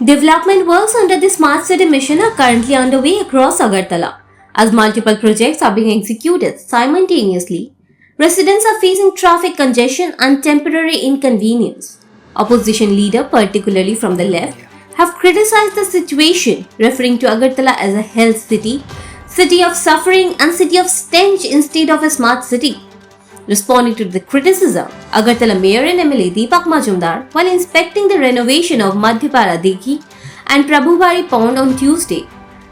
Development works under the Smart City mission are currently underway across Agartala. As multiple projects are being executed simultaneously, residents are facing traffic congestion and temporary inconvenience. Opposition leaders, particularly from the left, have criticized the situation, referring to Agartala as a health city, city of suffering, and city of stench instead of a smart city. Responding to the criticism, Agartala Mayor and MLA Deepak Majumdar, while inspecting the renovation of Madhyapara Dighi and Prabhubari Pond on Tuesday,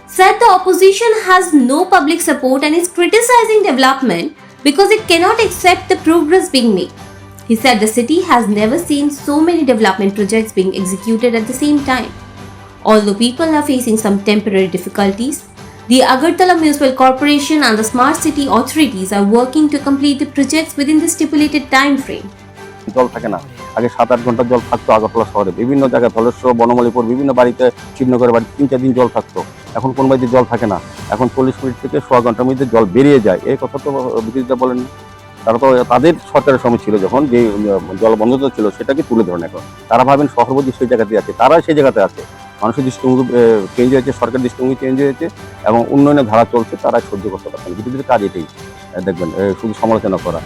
said the opposition has no public support and is criticizing development because it cannot accept the progress being made. He said the city has never seen so many development projects being executed at the same time. Although people are facing some temporary difficulties, the Agartala Municipal Corporation and the Smart City authorities are working to complete the projects within the stipulated time frame. জল থাকে না, আগে 7-8 ঘন্টা জল থাকতো আগরতলা শহরে, বিভিন্ন জায়গায় ধলেশ্বর, বনমালীপুর, বিভিন্ন বাড়িতে, শিবনগরের বাড়িতে 3-4 দিন জল থাকতো। এখন কোন বাড়িতে জল থাকে না, এখন 40 মিনিট থেকে 100 ঘন্টার মধ্যে জল বেরিয়ে যায়। এই কথা তো বিরোধীরা বলেন। তারা তো তাদের সরকারের সময় ছিল যখন যে জল বন্ধতা ছিল সেটাকে তুলে ধরেন। এখন তারা ভাবেন শহরবাদী সেই জায়গাতে আছে, তারা সেই জায়গাতে আছে। মানুষের দৃষ্টিভঙ্গি চেঞ্জ হয়েছে, সরকারের দৃষ্টিভঙ্গি চেঞ্জ হয়েছে এবং উন্নয়নের ধারা চলছে, তারা সহ্য করতে পারছেন। বিরোধীদের কাজ এটাই, দেখবেন শুধু সমালোচনা করা।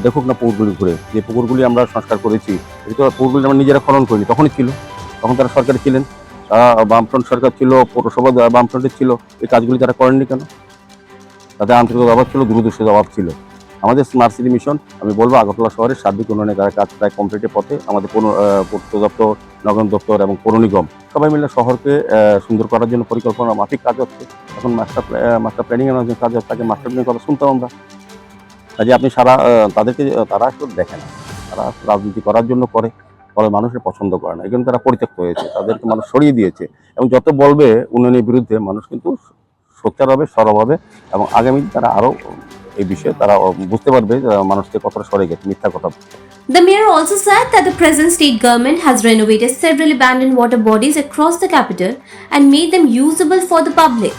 দেখুক না পুকুরগুলি ঘুরে, যে পুকুরগুলি আমরা সংস্কার করেছি, এই তো পুকুরগুলি আমরা নিজেরা খনন করিনি, তখনই ছিল, তখন তারা সরকারে ছিলেন, বামফ্রন্ট সরকার ছিল, পৌরসভা বামফ্রন্টের ছিল। এই কাজগুলি তারা করেননি কেন? তাদের আন্তরিকতার অভাব ছিল, দূরদর্শিতার অভাব ছিল। আমাদের স্মার্ট সিটি মিশন, আমি বলবো আগরতলা শহরের সার্বিক উন্নয়নের কাজ প্রায় কমপ্লিটের পথে। আমাদের পূর্ত দপ্তর, নগর দপ্তর এবং পৌর নিগম সবাই মিলে শহরকে সুন্দর করার জন্য পরিকল্পনা মাফিক কাজ হচ্ছে। এখন মাস্টার প্ল্যানিং এর কাজ হচ্ছে, তাকে মাস্টার প্ল্যানিং কথা শুনতাম আমরা। কাজে আপনি তারা আসলে দেখে না, তারা রাজনীতি করার জন্য করে, ফলে মানুষের পছন্দ করে না, এই জন্য তারা পরিত্যক্ত হয়েছে, তাদেরকে মানুষ সরিয়ে দিয়েছে। এবং যত বলবে উন্নয়নের বিরুদ্ধে, মানুষ কিন্তু সোচ্চার হবে, সরব হবে এবং আগামী তারা আরও এই বিষয়ে তারা বুঝতে পারবে মানুষকে কতটা সরে গেছে মিথ্যা কথা। The mayor also said that the present state government has renovated several abandoned water bodies across the capital and made them usable for the public.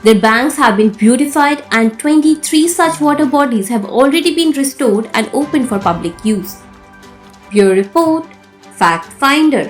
Their banks have been beautified and 23 such water bodies have already been restored and opened for public use. Bureau Report, Fact Finder.